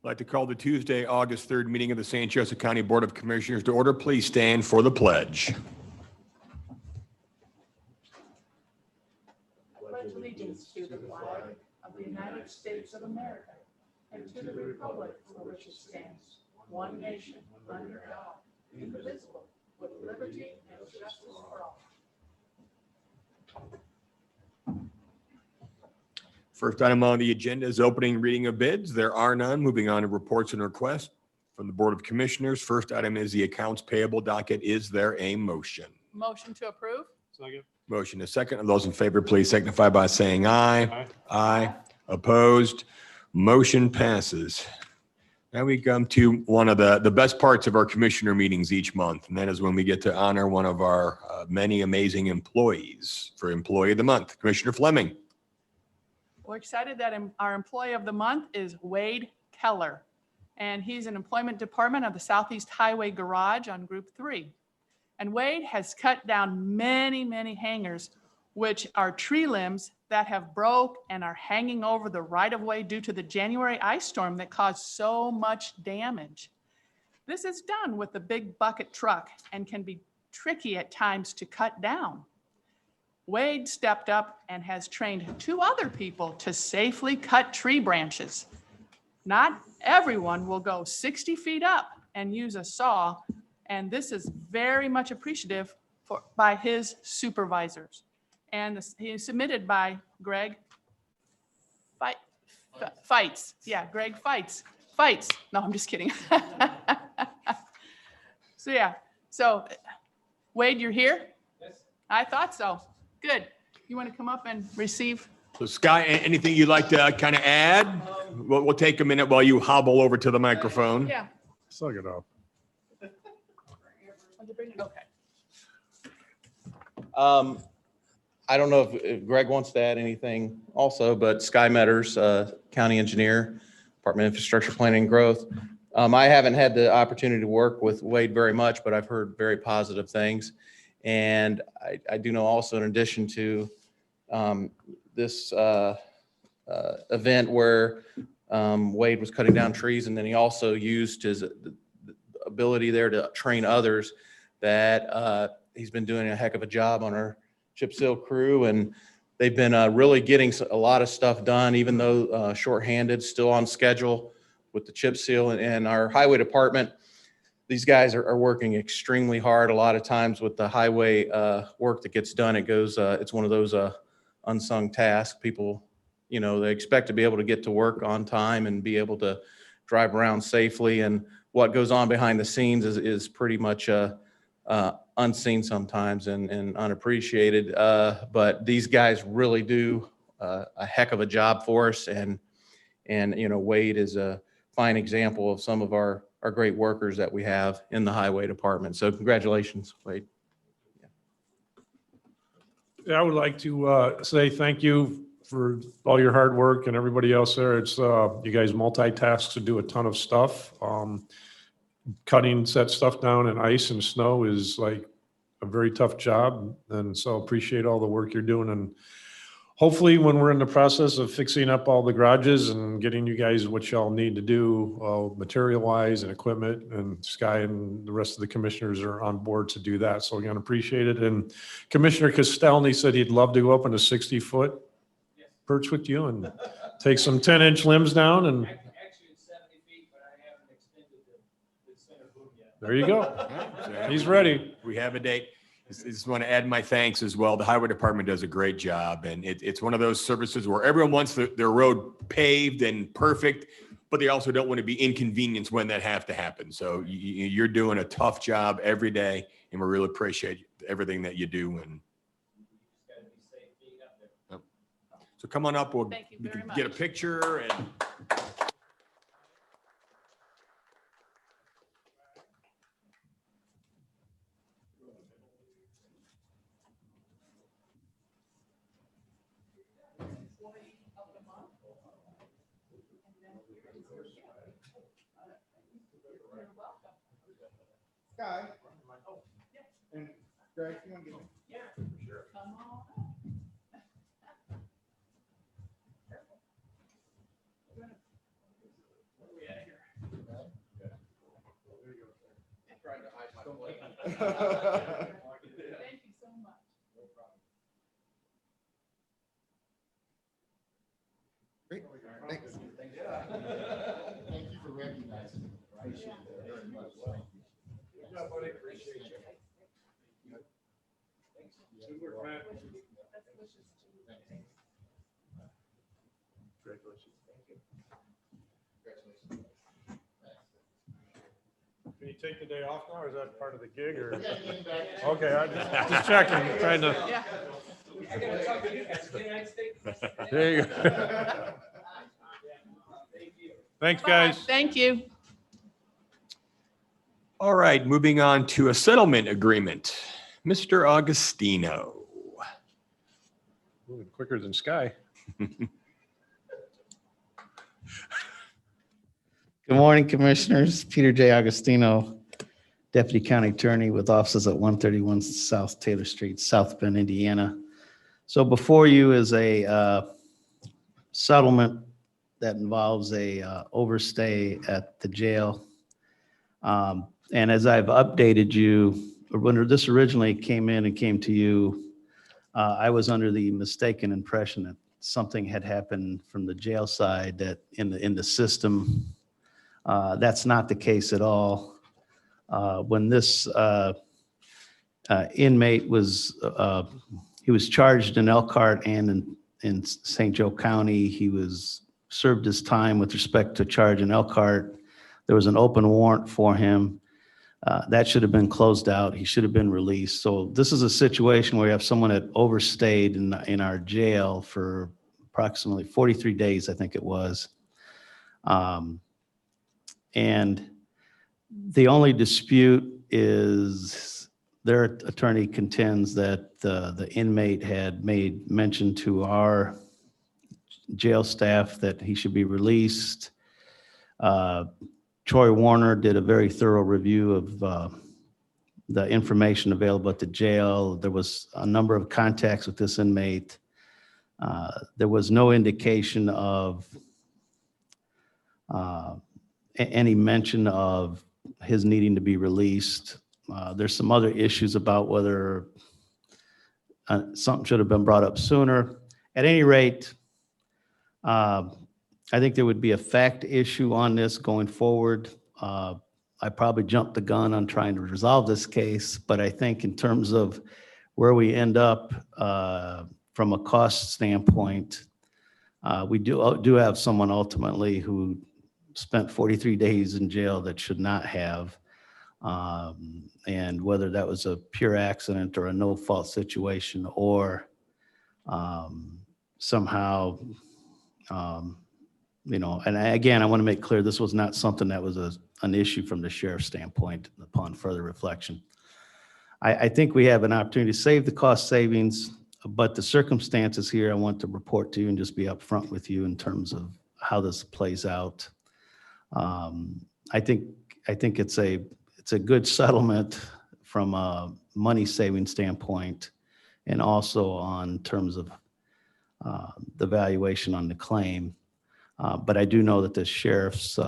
I'd like to call the Tuesday, August 3rd meeting of the St. Joseph County Board of Commissioners to order. Please stand for the pledge. Pledge allegiance to the flag of the United States of America and to the republic for which it stands, one nation, under God, indivisible, with liberty and justice for all. First item on the agenda is opening reading of bids. There are none. Moving on to reports and requests from the Board of Commissioners. First item is the accounts payable docket. Is there a motion? Motion to approve? Second. Motion is second. All those in favor, please signify by saying aye. Aye. Aye. Opposed? Motion passes. Now we come to one of the best parts of our commissioner meetings each month, and that is when we get to honor one of our many amazing employees for Employee of the Month. Commissioner Fleming. We're excited that our employee of the month is Wade Keller, and he's in employment department of the Southeast Highway Garage on Group 3. And Wade has cut down many hangers, which are tree limbs that have broke and are hanging over the right-of-way due to the January ice storm that caused so much damage. This is done with the big bucket truck and can be tricky at times to cut down. Wade stepped up and has trained 2 other people to safely cut tree branches. Not everyone will go 60 feet up and use a saw, and this is very much appreciative by his supervisors. And he is submitted by Greg Fights. Yeah, Greg Fights. No, I'm just kidding. So Wade, you're here? Yes. I thought so. Good. You want to come up and receive? So Sky, anything you'd like to kind of add? We'll take a minute while you hobble over to the microphone. Yeah. Suck it up. Okay. I don't know if Greg wants to add anything also, but Sky Metters, County Engineer, Department of Infrastructure Planning and Growth. I haven't had the opportunity to work with Wade very much, but I've heard very positive things. And I do know also, in addition to this event where Wade was cutting down trees, and then he also used his ability there to train others, that he's been doing a heck of a job on our chip seal crew, and they've been really getting a lot of stuff done, even though shorthanded, still on schedule with the chip seal. And our highway department, these guys are working extremely hard. A lot of times with the highway work that gets done, it's one of those unsung tasks. People, they expect to be able to get to work on time and be able to drive around safely. And what goes on behind the scenes is pretty much unseen sometimes and unappreciated. But these guys really do a heck of a job for us. And Wade is a fine example of some of our great workers that we have in the highway department. So congratulations, Wade. Yeah, I would like to say thank you for all your hard work and everybody else there. It's you guys multitask to do a ton of stuff. Cutting set stuff down in ice and snow is like a very tough job. And so appreciate all the work you're doing. And hopefully when we're in the process of fixing up all the garages and getting you guys what y'all need to do material wise and equipment, and Sky and the rest of the commissioners are on board to do that. So again, appreciate it. And Commissioner Castelny said he'd love to go up in a 60-foot perch with you and take some 10-inch limbs down. And Actually, it's 70 feet, but I haven't extended the center boom yet. there you go. He's ready. We have a date. I just want to add my thanks as well. The highway department does a great job, and it's one of those services where everyone wants their road paved and perfect, but they also don't want to be inconvenienced when that has to happen. So you're doing a tough job every day, and we really appreciate everything that you do. And so come on up. Thank you We very can get a much. picture and. Sky. And Greg, you want to get me? Yeah, for sure. Come on up. Where are we at here? Thank you so much. Great, thanks. Thank you for recognizing me. Appreciate it very much. Can you take the day off now, or is that part of the gig, or? Okay, I'm just checking, trying to. Yeah. There you go. Thanks, Bye. guys. Thank you. All right, moving on to a settlement agreement. Mr. Augustino. Moving quicker than Sky. Good morning, Commissioners. Peter J. Agostino, Deputy County Attorney with offices at 131 South Taylor Street, South Bend, Indiana. So before you is a settlement that involves a overstay at the jail. And as I've updated you, when this originally came in and came to you, I was under the mistaken impression that something had happened from the jail side that in the system. That's not the case at all. When this inmate was, he was charged in Elkhart and in St. Joe County. He was served his time with respect to charge in Elkhart. There was an open warrant for him. That should have been closed out. He should have been released. So this is a situation where you have someone that overstayed in our jail for approximately 43 days, I think it was. And the only dispute is their attorney contends that the inmate had made mention to our jail staff that he should be released. Troy Warner did a very thorough review of the information available at the jail. There was a number of contacts with this inmate. There was no indication of any mention of his needing to be released. There's some other issues about whether something should have been brought up sooner. At any rate, I think there would be a fact issue on this going forward. I probably jumped the gun on trying to resolve this case, but I think in terms of where we end up from a cost standpoint, we do have someone ultimately who spent 43 days in jail that should not have. And whether that was a pure accident or a no-fault situation or somehow, and again, I want to make clear, this was not something that was an issue from the sheriff's standpoint upon further reflection. I think we have an opportunity to save the cost savings, but the circumstances here, I want to report to you and just be upfront with you in terms of how this plays out. I think it's a good settlement from a money saving standpoint and also on terms of the valuation on the claim. But I do know that the sheriff's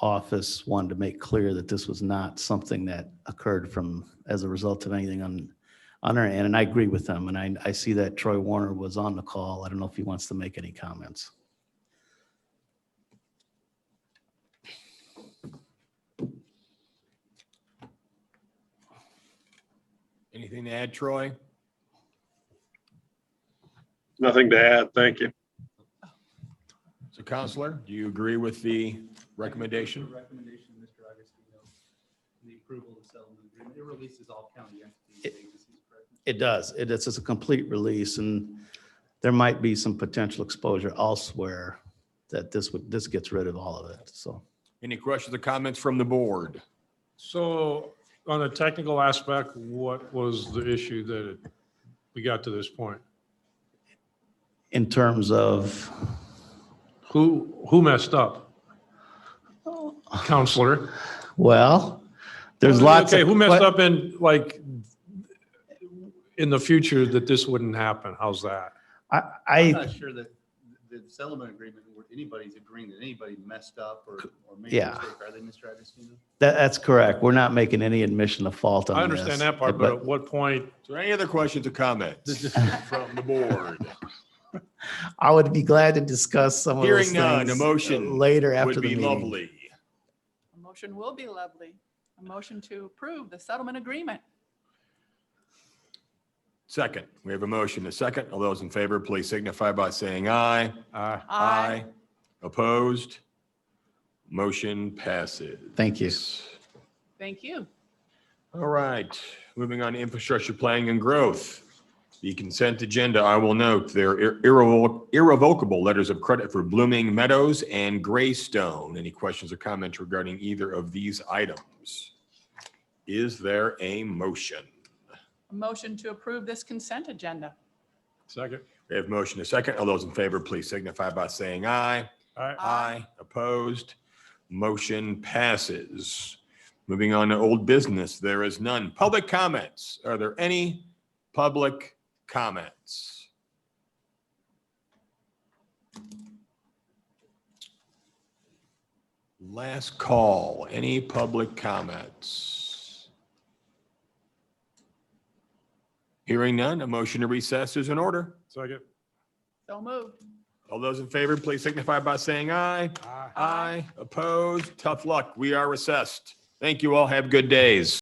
office wanted to make clear that this was not something that occurred as a result of anything on our end. And I agree with them. And I see that Troy Warner was on the call. I don't know if he wants to make any comments. Anything to add, Troy? Nothing to add. Thank you. So Counselor, do you agree with the recommendation? The recommendation of Mr. Agostino, the approval of the settlement agreement, it releases all county entities and agencies, correct? It does. It's a complete release, and there might be some potential exposure elsewhere that this gets rid of all of it. So Any questions or comments from the board? So on a technical aspect, what was the issue that we got to this point? in terms of, Who messed up? Counselor. well, there's lots Okay, of. who messed up in the future that this wouldn't happen? How's that? I'm I, not sure that the settlement agreement where anybody's agreeing that anybody messed up or made a Yeah. mistake, are they, Mr. Agostino? That's correct. We're not making any admission of fault on I this. understand that part, but at what point, Is there any other questions or comments from the board? I would be glad to discuss some of those Hearing none, a things motion later after would the be meeting. lovely. A motion will be lovely. A motion to approve the settlement agreement. Second, we have a motion, a second. All those in favor, please signify by saying aye. Aye. Opposed? Motion passes. Thank you. Thank you. All right, moving on to infrastructure planning and growth. The consent agenda, I will note, there are irrevocable letters of credit for Blooming Meadows and Greystone. Any questions or comments regarding either of these items? Is there a motion? A motion to approve this consent agenda. second? We have motion, a second. All those in favor, please signify by saying aye. Aye. Aye. Opposed? Motion passes. Moving on to old business, there is none. Public comments. Are there any public comments? Last call. Any public comments? Hearing none, a motion to recess is in order. Second? So moved. All those in favor, please signify by saying aye. Aye. Aye. Opposed? Tough luck. We are recessed. Thank you all. Have good days.